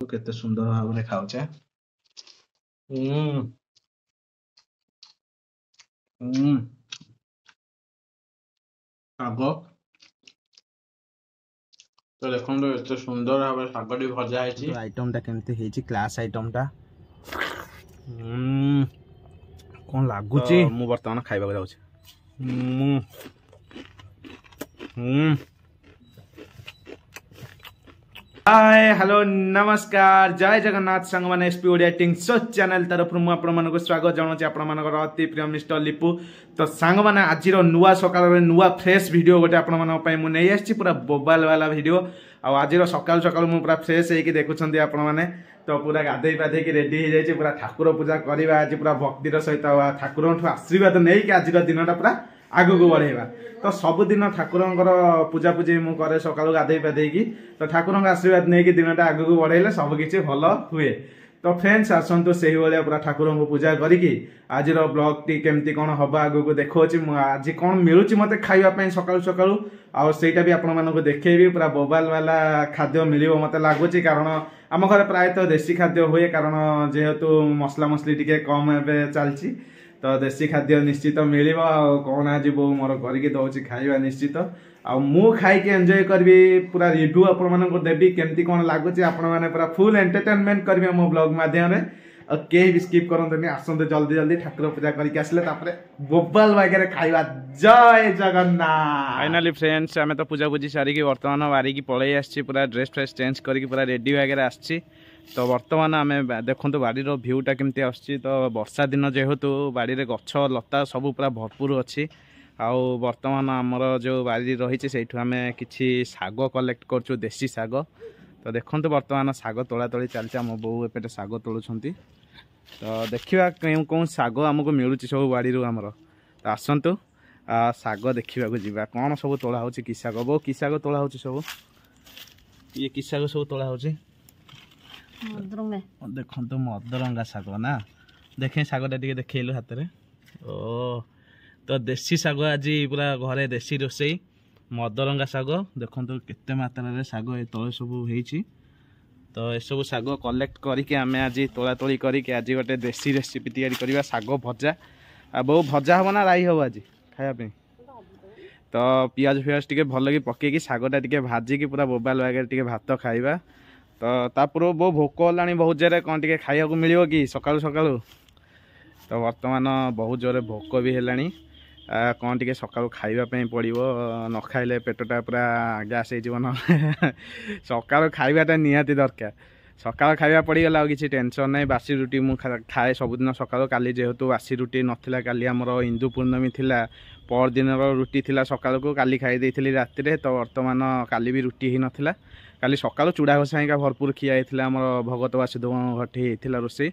केते सुंदर भाव में खाउचे। शाग तो देखो तो एते सुंदर भाव शागटी भजा है। आइटम टा केमते हेची क्लास आइटम टा कौन लागुची मु वर्तमान खाइबा जाउची। हाय हेलो नमस्कार जय जगन्नाथ सांग मैंने एसपी ओडिया टिंगसो चैनल तरफ मु आपण मानको स्वागत जणाउची। आपण मानकर अति प्रिय मिस्टर लिपू। तो सांग माने आज नुआ सकाळ रे नुआ फ्रेश वीडियो गोटे आपण मानक पई मु नै आछि पूरा बोबाल वाला वीडियो। आ आज सकाळ सकाळ मु पूरा फ्रेश हेकी देखुछंती आपण माने। तो पूरा गाधई पाधई की रेडी हो जाइए पूरा ठाकुर पूजा करवा आज पूरा भक्तिर सहित ठाकुर आशीर्वाद नहीं कि आज दिनटा पूरा आगु को बढ़ेगा। तो सबुदिन ठाकुर पूजा पूजी मु करे सकाळु गाधई पाधई की तो ठाकुर आशीर्वाद नहीं कि दिनटा आगु को बढ़ेले सब किछि भल हुए। तो फ्रेंड्स आसतु से ही पूरा ठाकुर को पूजा करिकी आज ब्लॉग टी केमती कौन हम आगु को देखौछि आज कौन मिलुछि मते खाइबा पई सकाळु सकाळु आ सेटा भी आपण मानको देखेबी पूरा बोबाल वाला खाद्य मिलिबो मते लागुछि। कारण आम घर प्रायतः देशी खाद्य हुए कारण जेहेतु मसला मसली टिके कम एबे चलछि तो देशी खाद्य निश्चित मिलिबो। आ कौन आज बो मोर करके दउछि खाइबा निश्चित आ मु खाई के एंजॉय करबी पूरा रिव्यू आपण मानको देबी केमती कोन लागुछि। आपण माने पूरा फुल एंटरटेनमेंट करबी मो ब्लॉग माध्यम रे और केही भी स्किप करंतनी आसंते जल्दी जल्दी ठाकुर पूजा करके आसले तापरे बोबाल वागेरे खाइबा। जय जगन्नाथ। फाइनली फ्रेंड्स आमे तो पूजा पूजी सारी की वर्तमान बारी की पळै आछि पूरा ड्रेस फ्रेस चेंज करके पूरा रेडी वागेरे आछि। तो वर्तमान आमे देखंतु बाड़ी रो व्यूटा केमती आछि। तो वर्षा दिन जेहेतु बाड़ी रे गछ लता सब पूरा भरपूर अछि। आउ वर्तमान आमर जो बाड़ी रही से आमे किछि साग कलेक्ट करछु देशी साग। तो देखंतु वर्तमान साग तोला तोली चलछि आम बो एपटे साग तोलुछंती। तो देखिबा कौन साग आमको मिलुछि सब बाड़ी रो हमर। तो आसंतु साग देखिबा को जिबा कोन सब तोला होछि कि साग बो कि साग तोला होछि सब ये कि साग सब तोला होछि मदरंगा। देखंतु मदरंगा साग ना देखे सागटा टिके देखैलु हाथ रे। ओ तो देशी साग आज पूरा घरे देशी रोसई मदरंगा साग देखंतु केते मात्रा रे साग ए तळे सब हेछि। तो ए सब साग कलेक्ट करके आमे आज तोला तोली करके आज गोटे देशी रेसिपी तैयारी करबा साग भजा। आ बहु भजा हो ना राई हो आज खाया पे। तो पियाज फियाज टिके भल कि पकेकी सागटा टिके भाजी की पूरा बोबाल वगैरह टिके भात खाइबा। तो तापर बहु भोक होलानी बहुत जोरे कौन टिके खाइया को मिलियो कि सकाळु सकाळु। तो वर्तमान बहुत जोरे भोक भी हेलानी कौन टिके सकाळु खाइबा पे पड़िबो न खाइले पेटटा पूरा गैस हे जीवन। सकाळु खाइबाटा निहाती दरकार सकाळ खाइबा पड़ीगला आ किसी टेंशन नहीं। बासी रुटी मु खाए सबुदिन सकाळु काली जेहेतु बासी रुटी नथिला काली हमर हिंदू पूर्णमी थिला पर दिन रुटी थिला सकाळु को काली खाई देइथिली राति रे। तो वर्तमान काली भी रुटी ही नथिला काली सकाळु चूड़ा घसाईका भरपूर खिया हेथिला हमर भगत वासुदेव घटी हेथिला रोसई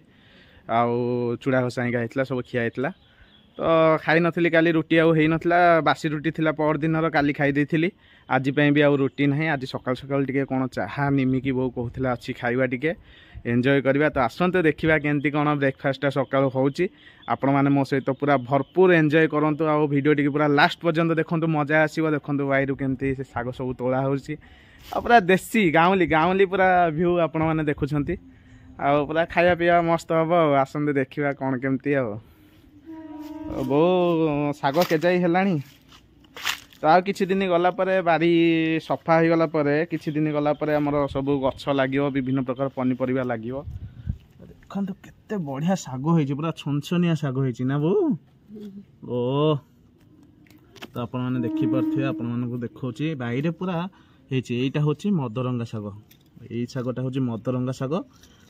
आउ चूड़ा घसाईका हेथिला सब खिया हेथिला। तो खाई नथिली काली रुटी आउ हेई नथिला बासी रुटी थिला पर दिन काली खाई देइथिली आज पे भी आउ रुटी नहीं। आज सकाळ सकाळ टिके कोन चाहा निमिकी बो कहथिला अछि खाइबा टिके एंजॉय करबा। तो आसंते देखिबा केंती कोन ब्रेकफास्ट सकाळ होउची आपण माने मो सहित पूरा भरपूर एंजॉय करंतु आ वीडियो टिके पूरा लास्ट पर्यंत देखंतु मजा आसीबो। देखंतु बाइरु केंती से साग सब तोला होउची आ पूरा देसी गाउँली गाउँली पूरा व्यू आपण माने देखुछंती आ पूरा खाया पिया मस्त हबो। आसंते देखिबा कोन केंती आ बो साग केजाई हेलानी। तो आ किछि दिन गला परे बारी सफा हो गला परे किछि दिन गला परे हमर सब गछ लागियो विभिन्न प्रकार पनिपरिबा लागियो। देखंतु केते बढ़िया साग होइछि पूरा छनछनिया साग होइछि ना बो। ओ तो आपण माने देखि परथिबे आपण मानको देखौछि बाइरे पूरा हेछि। एटा होछि मदरंगा साग एई सागटा होछि मदरंगा साग।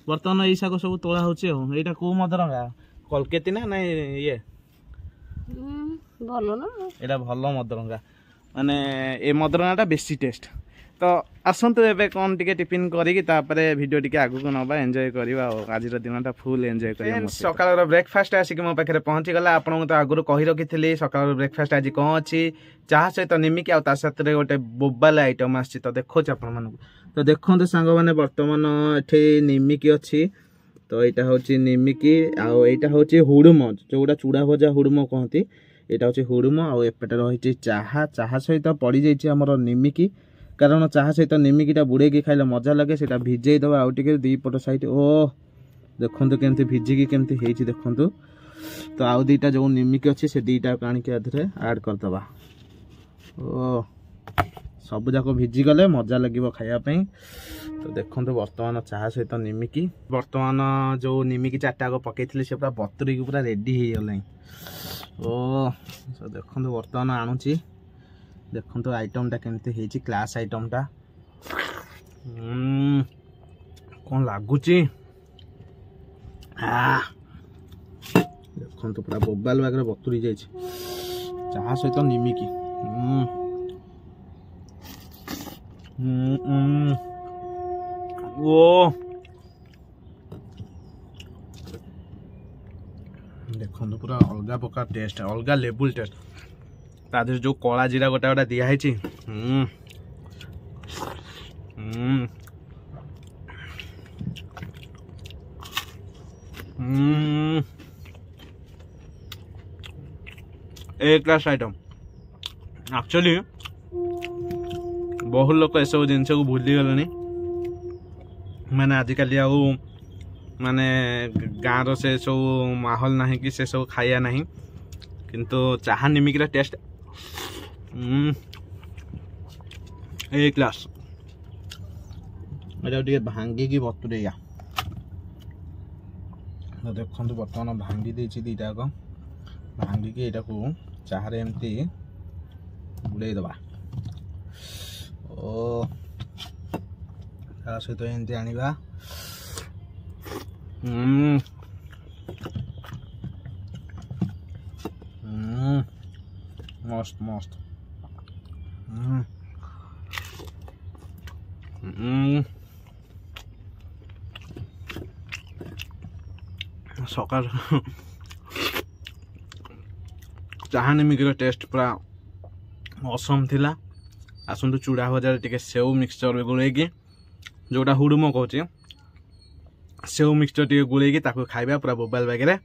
वर्तमान एई साग सब तोला होछि। एटा को मदरंगा कलकेती ना नै ये भलो ना एटा भलो मदरंगा माने ए मदरंगाटा बेसी टेस्ट। तो आसंतु एबे कोन टिके टिफिन करिकि तापरे वीडियो टिके आगु को नबा एंजॉय करबा। आज दिनटा फुल एंजॉय करिया। सकाळ ब्रेकफास्ट आसी के मो पाखरे पहुंची गला। आपन तो आगु कहि रखिथिली सकाळ ब्रेकफास्ट आज कोन अछि चाहा सहित निमिकी आ ता साथ रे गोटे बोबाल आइटम आछि। तो देखोछ आपन मानको। तो देखंतु सांग माने वर्तमान एठी निमिकी अछि। तो एटा होछि निमिकी आ एटा होछि हुडुम जोडा चूड़ा भजा हुडुम कहंती। एटा होछि हुडुम आ एपटे रहिछि चाहा चाहा सहित पड़ी जाइछि हमर निमिकी कारण चाहा सहित निमिकीटा बुड़े खाइले मजा लगे से भिजे दबा आउ टिके दी पट साइड ओ देखंतु केमती भिजिकी केमती हेची देखंतु। तो आउ दीटा जो निमिकी अच्छी से दीटा आनिक अधरे ऐड करदबा ओ सब जाक भिजी गले मजा लगे खायापी। तो देखो बर्तमान चाहा सहित निमिकी बर्तमान जो निमिकी चार्टा पकई से पूरा बतुरी पूरा रेडी हो गला ओ देखो बर्तमान आणुची देखो आइटमटा केमती क्लास आइटमटा कौन लगुच देखो पूरा बोबाल बाग बतुरी जाए चाहा सहित निमिकी वो देखो पूरा अलग प्रकार टेस्ट अलग लेवल टेस्ट तादेह जो कला जीरा गोटा गोटा दिखाई ए क्लास आइटम एक्चुअली बहुत लोग एसबू जिन को भूली गले मैंने आजिकल आउ माने गाँव से सब माहौल ना कि से सब खाया ना किंतु चाहा निमिकीर टेस्ट ए क्लास ये भांगी बतुरेया देखो बर्तमान भांगी देती दीटा भांगिकी यहाँ को चाहे एमती बुड़े दबा ओ सहित एमती आनिबा मस्त मस्त सकाल चाहा निमिकीर टेस्ट पूरा असम थिला आसतु चूड़ा भजार टे सेव मिक्सचर गोलैकी जोटा हुड़ुम कहूँ सेव मिक्सचर टे गोलैकी खाइबा पूरा बोबाल बागे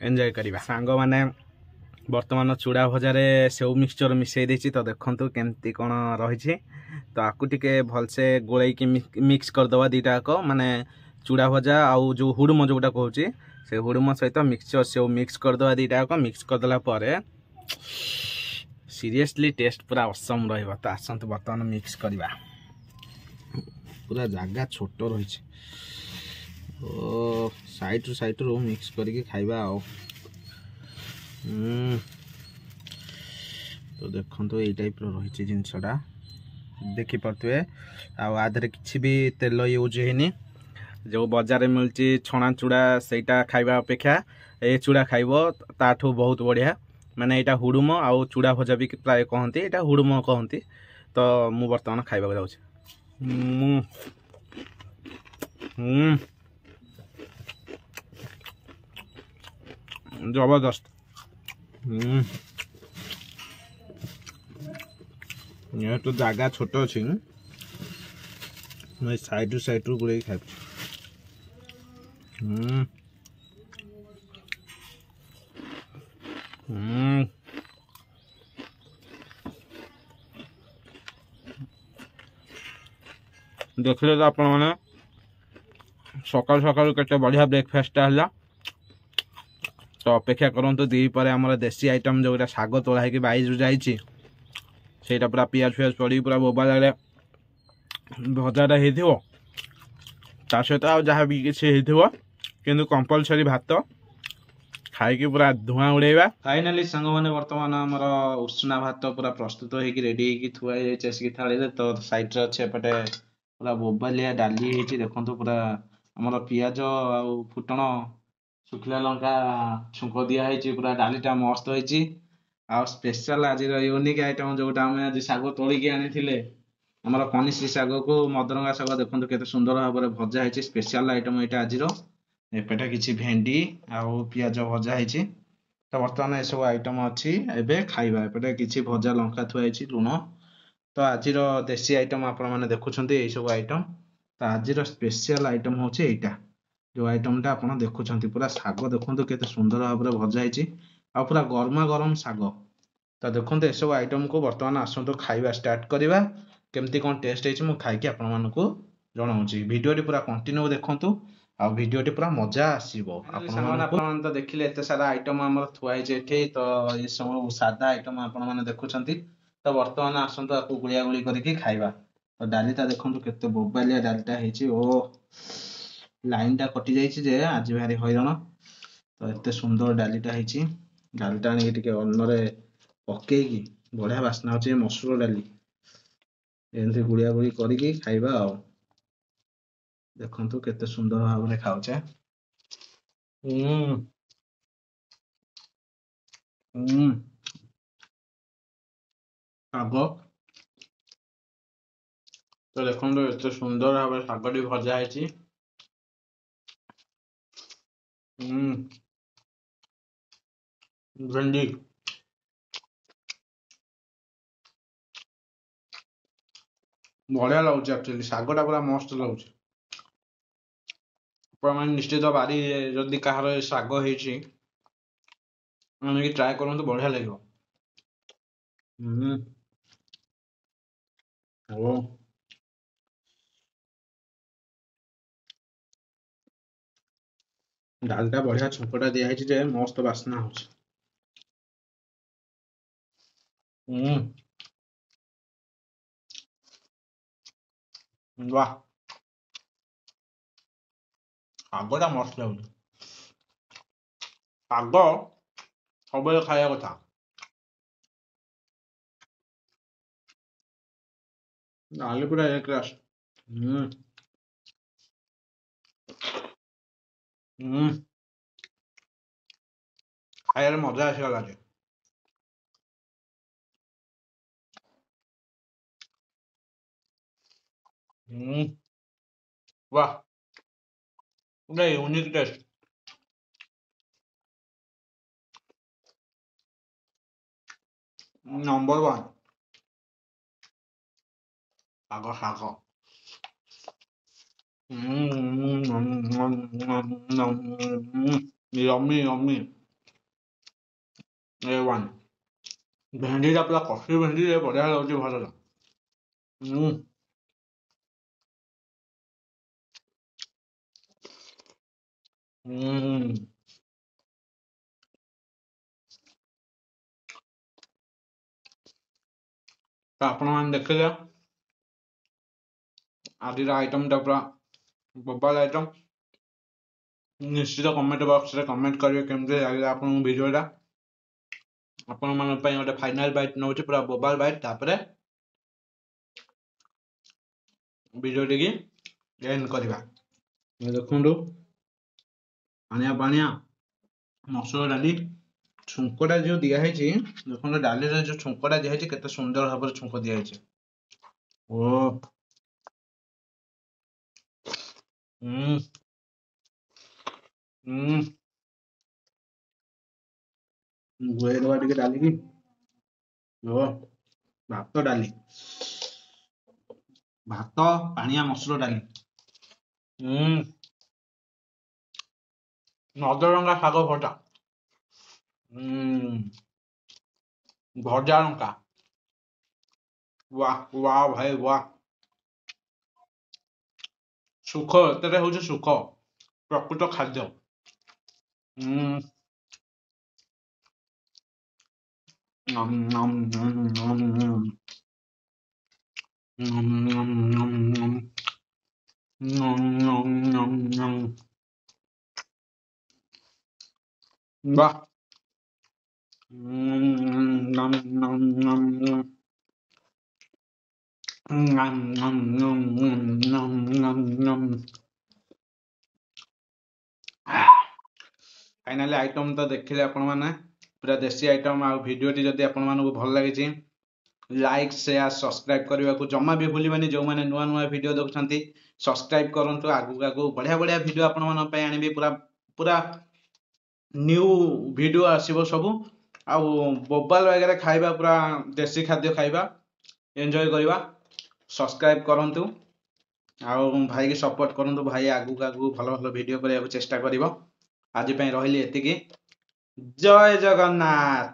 एंजॉय करवा सांग माने बर्तमान चूड़ा भजार सेव मिक्सचर मिसई देछि तो देखंतु केमती कौन रही तो आपको टिके भलसे गोलैकी मिक्स करदवा दीटा माने चूड़ा भजा आउ जो हुड़ुम जोटा कहूँ से हुड़ुम सहित मिक्सचर सेव मिक्स करदवा दीटा मिक्स करदेला परे सीरियसली टेस्ट पूरा असम रहिबा। तो आसंत बर्तमान मिक्स करवा पूरा जगह छोट रही ओ साइड रू मिक्स करके खाइबा आओ तो देखो ये टाइप रही जिनसटा देखी पारे आधे किसी भी तेल यूज है जो बाजार में मिलती छणा चूड़ा सेटा खाइबा अपेक्षा ए चूड़ा खाइब ताठू बहुत बढ़िया माने यहाँ हुड़ुम आउ चूड़ा भजा भी प्राय कहती यहाँ हुड़ुम कहती। तो मु बर्तमान खाइबा जाऊँ जबरदस्त ये तो जगह छोट अच्छी मैं साइड रू गुड़े खाइ देखले तो आपण मैंने सकाल सकाल के बढ़िया ब्रेकफास्ट है तो अपेक्षा करूँ दी पर आम देसी आइटम जो शाग तोड़ा है बैज जाइए से पूरा पियाज फियाज पड़ी पूरा बोबा लगे भजाटा हो सहित आ जहाँ भी किसी किंतु कंपलसरी भात खाई पूरा धुआं उड़ेबा। फाइनाली सांग मैंने बर्तमान आमर उषुना भात पूरा प्रस्तुत होगी रेडी थुआई थाली तो साइड अच्छे एपटे पूरा बोबालिया डाली होती देखो पूरा आमर पियाज आ फुटण शुखला लंका छुंक दिखाई पूरा डालीटा मस्त होती आ स्पेशल आज यूनिक आइटम जोटा आम आज शाग तोलिकी आनी आमर कनिश्री शाग को मदरंगा शाग देखो केते सुंदर भाव में भजा है स्पेशल आइटम यहाँ आज एपटे किसी भेंडी आउ पियाज भजा है तो बर्तमान ये सब आइटम अच्छी एबे खाइबा एपटे किसी भजा लंका थुआई लुण तो आज देसी आइटम आपण मैंने देखुं यही सब आइटम तो आज स्पेशल आइटम हूँ यहाँ जो आइटमटा आप देखुं पूरा शाग देखो केते सुंदर भाव में भजा है आ पूरा गरमा गरम शाग तो देखो ये सब आइटम को बर्तमान आसतु खाइबा स्टार्ट करवा केमती कौन टेस्ट है मु खाई आपण मानकु जणाऊँगी भिडियोटी पूरा कंटिन्यू देखंतु आ भिडियोटी पूरा मजा आसीबो आपण तो देखिले एते सारा आइटम हमर थुआई जे एठी तो ये सब सादा आइटम आपण माने देखुछंती तो वर्तमान आसंतु आपको गुलिया गुली करके खाइबा तो डालीटा देखंतु केते बोबालिया डालीटा हेची ओ लाइनटा कटि जाइछि जे आज भारी हैरान तो एते सुंदर डालीटा हेची डालीटा आनी टिके अन्नरे पकेकी बढ़िया बास्ना होची मसूर डाली एमती गुलिया गुली करके खाइबा आ देखंतु केते सुंदर भाबरे खाउछे ଶାଗ ତ ଦେଖନ୍ତୁ ଏତେ ସୁନ୍ଦର ଭାବରେ ଶାଗଟି ଭଜା ହେଇଛି ଭେଣ୍ଡି ବଢିଆ ଲାଗୁଛି ଆକ୍ଚୁଆଲି ଶାଗଟା ପୁରା ମସ୍ତ ଲାଗୁଛି ଆପଣମାନେ ନିଶ୍ଚିତ ବାରି ଯଦି କାହାର ଶାଗ ହେଇଛି ଆଣିକି ଟ୍ରାଏ କରନ୍ତୁ ବଢିଆ ଲାଗିବ ଓ ଡାଲଟା ବଢିଆ ଛୁଙ୍କଟା ଦିଆ ହେଇଛି ଯେ ମସ୍ତ ବାସ୍ନା ହଉଛି वाह ଶାଗଟା ମସ୍ତ ଲାଗୁଛି ଶାଗ ସବୁବେଳେ ଖାଇବା କଥା ଡାଲି ପୁରା ଏକ କ୍ଲାସ୍ ଖାଇବାରେ ମଜା ଆସିଗଲା ଯେ वाह पूरा यूनिक टेस्ट नंबर 1 ଶାଗ ଶାଗ यम्मी यम्मी A1 भेंडीटा पूरा कषी भेंडी बढ़िया लाଗୁଛି ଭଲ ତ ଆପଣମାନେ ଦେଖିଲେ ଆଜିର ଆଇଟମଟା ପୁରା ବୋବାଲ ଆଇଟମ ନିଶ୍ଚିତ କମେଣ୍ଟ ବକ୍ସରେ କମେଣ୍ଟ କରିବେ କେମିତି ଲାଗିଲା ଆପଣଙ୍କୁ ଭିଡ଼ିଓଟା ଆପଣମାନଙ୍କ ପାଇଁ ଗୋଟେ ଫାଇନାଲ ବାଇଟ୍ ନେଉଛି ପୁରା ବୋବାଲ ବାଇଟ୍ ତାପରେ ଭିଡ଼ିଓଟିକି ଏଣ୍ଡ କରିବା ଦେଖନ୍ତୁ ପାଣିଆ ପାଣିଆ ମସୁର ଡାଲି ଛୁଙ୍କଟା ଯୋଉ ଦିଆ ହେଇଛି ଦେଖନ୍ତୁ ଡାଲିରେ ଯୋଉ ଛୁଙ୍କଟା ଦିଆ ହେଇଛି କେତେ ସୁନ୍ଦର ଭାବରେ ଛୁଙ୍କ ଦିଆ ହେଇଛି ଓ ଗୁଳେଇ ଦବା ଟିକେ ଡାଲିକି ଓ ଭାତ ଡାଲି ଭାତ ପାଣିଆ ମସୁର ଡାଲି ନଜରଙ୍କା ଶାଗ ଭଜା ଭଜା ଲଙ୍କା वाह वाह भाई वाह सुख एतरे होଉଛି सुख प्रकृत खाद्य नम नम नम नम नम नम नम नम नम नम नम नम वाह नम नम नम नम फाइनाली आइटम तो देखिले आपण माने पूरा देसी आइटम आ वीडियोटी जदी आपण मानकु भल लागिछि लाइक शेयर सब्सक्राइब करने को जमा भी भूलिबानी जो माने नुआ नुआ वीडियो देखुछंती सब्सक्राइब करंतु आगु आगु बढ़िया बढ़िया वीडियो आपण मन पे आनिबे पूरा पूरा न्यू वीडियो आसीबो सब आ बोबाल वगैरह खाइबा पूरा देसी खाद्य खाइबा एंजॉय करबा सब्सक्राइब करंतु आ भाई की सपोर्ट करंतु भाई आगु आगु भलो भलो वीडियो करया को चेष्टा करिवो आज पे रहिली एतिकी जय जगन्नाथ।